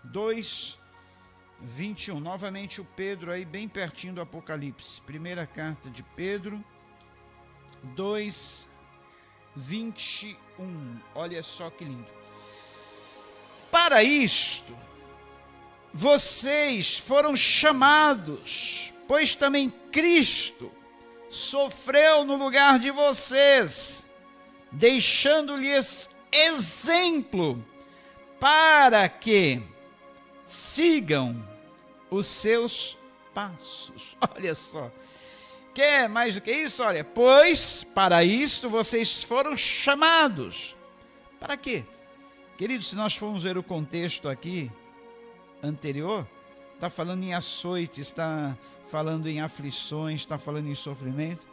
2:21. Novamente o Pedro aí bem pertinho do Apocalipse. Primeira carta de Pedro 2:21. Olha só que lindo. Para isto, vocês foram chamados, pois também Cristo sofreu no lugar de vocês, deixando-lhes exemplo para que sigam os seus passos. Olha só. Quer mais do que isso? Olha, pois para isto vocês foram chamados. Para quê? Queridos, se nós formos ver o contexto aqui anterior, está falando em açoites, está falando em aflições, está falando em sofrimento.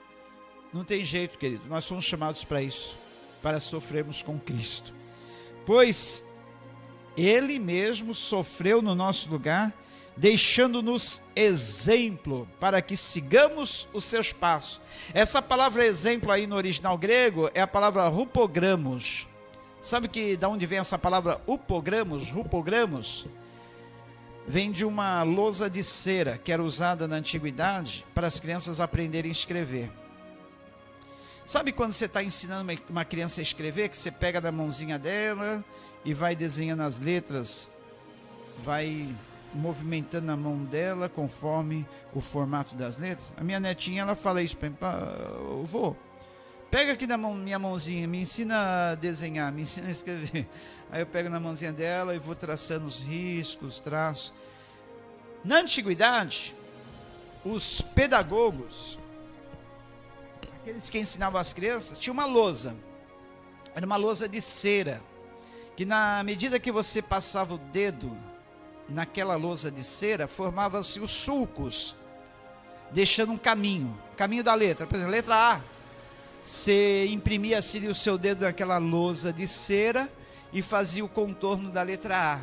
Não tem jeito, querido, nós fomos chamados para isso, para sofrermos com Cristo. Pois Ele mesmo sofreu no nosso lugar, deixando-nos exemplo para que sigamos os seus passos. Essa palavra exemplo aí no original grego é a palavra rupogramos. Sabe que de onde vem essa palavra rupogramos? Rupogramos vem de uma lousa de cera que era usada na antiguidade para as crianças aprenderem a escrever. Sabe quando você está ensinando uma criança a escrever, que você pega na mãozinha dela e vai desenhando as letras, vai movimentando a mão dela conforme o formato das letras? A minha netinha, ela fala isso para mim: vô, pega aqui na minha mãozinha, me ensina a desenhar, me ensina a escrever. Aí eu pego na mãozinha dela e vou traçando os riscos, traços. Na antiguidade, os pedagogos, aqueles que ensinavam as crianças, tinham uma lousa. Era uma lousa de cera, que na medida que você passava o dedo naquela lousa de cera, formavam-se os sulcos, deixando um caminho da letra. Por exemplo, letra A, você imprimia assim o seu dedo naquela lousa de cera e fazia o contorno da letra A.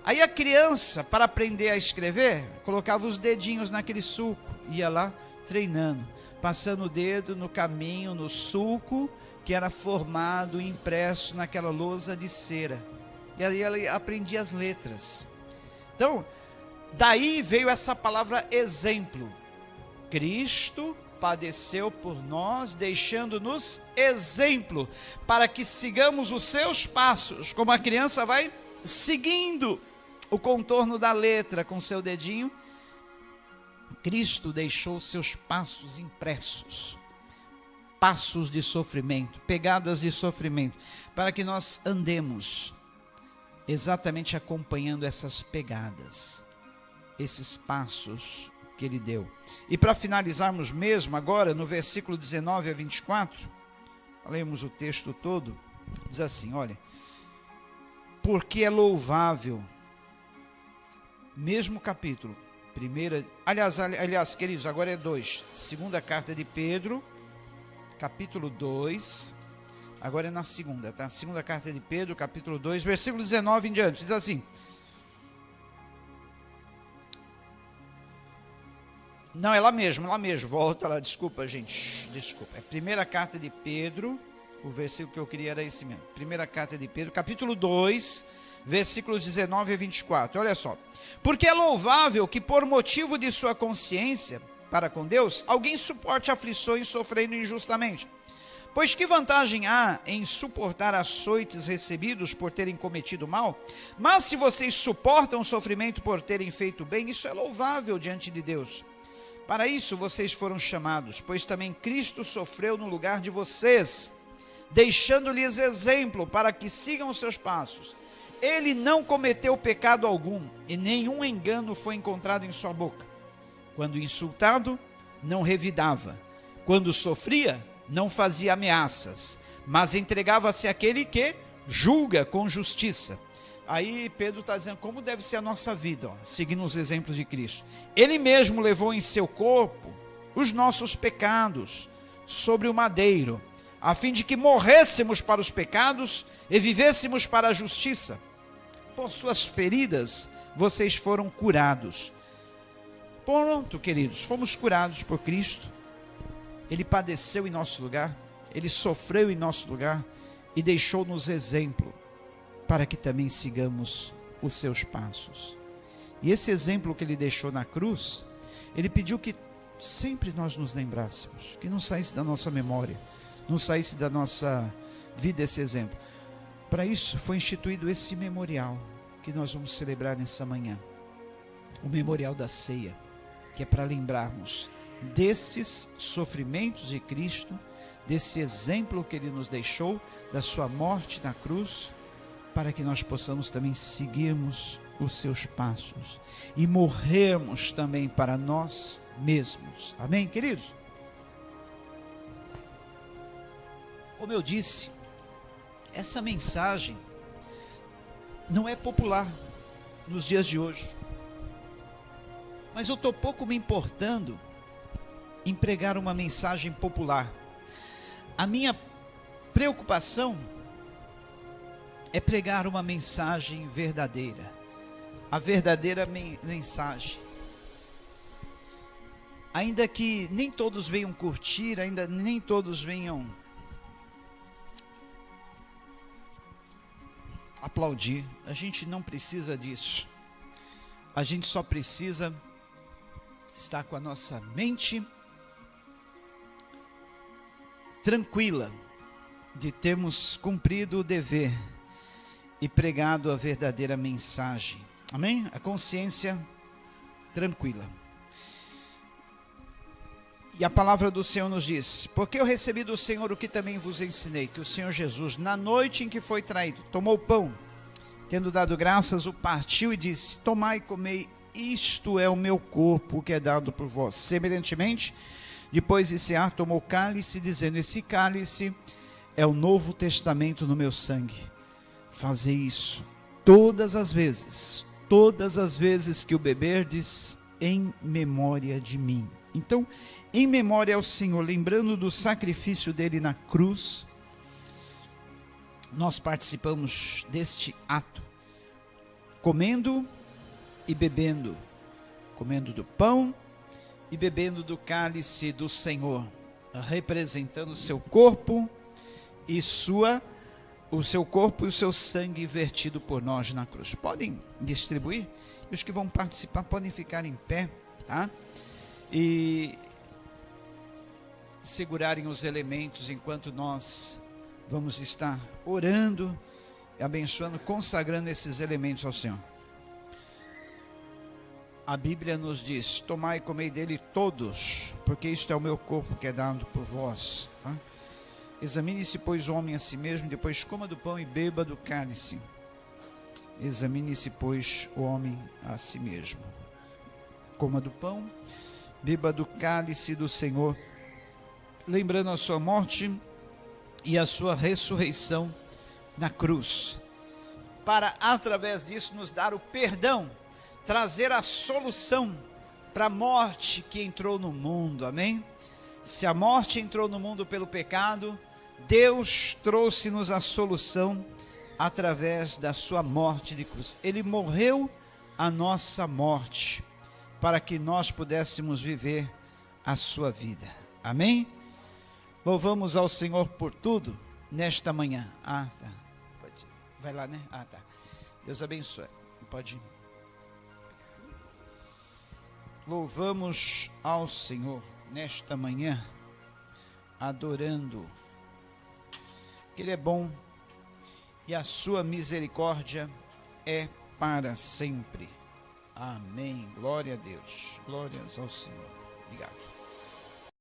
Aí a criança, para aprender a escrever, colocava os dedinhos naquele sulco, ia lá treinando, passando o dedo no caminho, no sulco que era formado e impresso naquela lousa de cera. E aí ela aprendia as letras. Então, daí veio essa palavra exemplo. Cristo padeceu por nós, deixando-nos exemplo, para que sigamos os seus passos. Como a criança vai seguindo o contorno da letra com seu dedinho, Cristo deixou seus passos impressos, passos de sofrimento, pegadas de sofrimento, para que nós andemos exatamente acompanhando essas pegadas, esses passos que ele deu. E para finalizarmos mesmo agora, no versículo 19 a 24, lemos o texto todo, diz assim, olha, porque é louvável, mesmo capítulo, aliás, queridos, agora é 2, segunda carta de Pedro, capítulo 2, agora é na segunda, tá? Segunda carta de Pedro, capítulo 2, versículo 19 em diante, diz assim, não, é lá mesmo, volta lá, desculpa gente, desculpa, é primeira carta de Pedro, o versículo que eu queria era esse mesmo, primeira carta de Pedro, capítulo 2, versículos 19 a 24, olha só, porque é louvável que por motivo de sua consciência para com Deus, alguém suporte aflições sofrendo injustamente, pois que vantagem há em suportar açoites recebidos por terem cometido mal? Mas se vocês suportam o sofrimento por terem feito bem, isso é louvável diante de Deus. Para isso vocês foram chamados, pois também Cristo sofreu no lugar de vocês, deixando-lhes exemplo para que sigam os seus passos. Ele não cometeu pecado algum, e nenhum engano foi encontrado em sua boca. Quando insultado, não revidava. Quando sofria, não fazia ameaças, mas entregava-se àquele que julga com justiça. Aí Pedro está dizendo como deve ser a nossa vida, seguindo os exemplos de Cristo. Ele mesmo levou em seu corpo os nossos pecados sobre o madeiro, a fim de que morrêssemos para os pecados e vivêssemos para a justiça. Por suas feridas, vocês foram curados. Pronto, queridos, fomos curados por Cristo. Ele padeceu em nosso lugar, ele sofreu em nosso lugar e deixou-nos exemplo para que também sigamos os seus passos. E esse exemplo que ele deixou na cruz, ele pediu que sempre nós nos lembrássemos, que não saísse da nossa memória, não saísse da nossa vida esse exemplo. Para isso foi instituído esse memorial que nós vamos celebrar nessa manhã, o memorial da ceia, que é para lembrarmos destes sofrimentos de Cristo, desse exemplo que ele nos deixou, da sua morte na cruz, para que nós possamos também seguirmos os seus passos e morrermos também para nós mesmos. Amém, queridos? Como eu disse, essa mensagem não é popular nos dias de hoje, mas eu estou pouco me importando em pregar uma mensagem popular. A minha preocupação é pregar uma mensagem verdadeira, a verdadeira mensagem. Ainda que nem todos venham curtir, ainda nem todos venham aplaudir, a gente não precisa disso. A gente só precisa estar com a nossa mente tranquila de termos cumprido o dever e pregado a verdadeira mensagem. Amém? A consciência tranquila. E a palavra do Senhor nos diz: porque eu recebi do Senhor o que também vos ensinei, que o Senhor Jesus, na noite em que foi traído, tomou o pão, tendo dado graças, o partiu e disse: tomai e comei, isto é o meu corpo que é dado por vós. Semelhantemente, depois de cear, tomou o cálice, dizendo: esse cálice é o novo testamento no meu sangue. Fazei isso todas as vezes que o beberdes, em memória de mim. Então, em memória ao Senhor, lembrando do sacrifício dele na cruz, nós participamos deste ato, comendo e bebendo, comendo do pão e bebendo do cálice do Senhor, representando o seu corpo e o seu corpo e o seu sangue vertido por nós na cruz. Podem distribuir, e os que vão participar podem ficar em pé, tá? E segurarem os elementos enquanto nós vamos estar orando e abençoando, consagrando esses elementos ao Senhor. A Bíblia nos diz: tomai e comei dele todos, porque isto é o meu corpo que é dado por vós. Tá? Examine-se, pois, o homem a si mesmo, depois coma do pão e beba do cálice. Examine-se, pois, o homem a si mesmo. Coma do pão, beba do cálice do Senhor, lembrando a sua morte e a sua ressurreição na cruz, para, através disso, nos dar o perdão, trazer a solução para a morte que entrou no mundo, amém? Se a morte entrou no mundo pelo pecado, Deus trouxe-nos a solução através da sua morte de cruz. Ele morreu a nossa morte, para que nós pudéssemos viver a sua vida, amém? Louvamos ao Senhor por tudo nesta manhã. Tá. Vai lá, né? Tá. Deus abençoe. Pode ir. Louvamos ao Senhor nesta manhã, adorando, que Ele é bom e a sua misericórdia é para sempre. Amém. Glória a Deus. Glórias ao Senhor. Obrigado.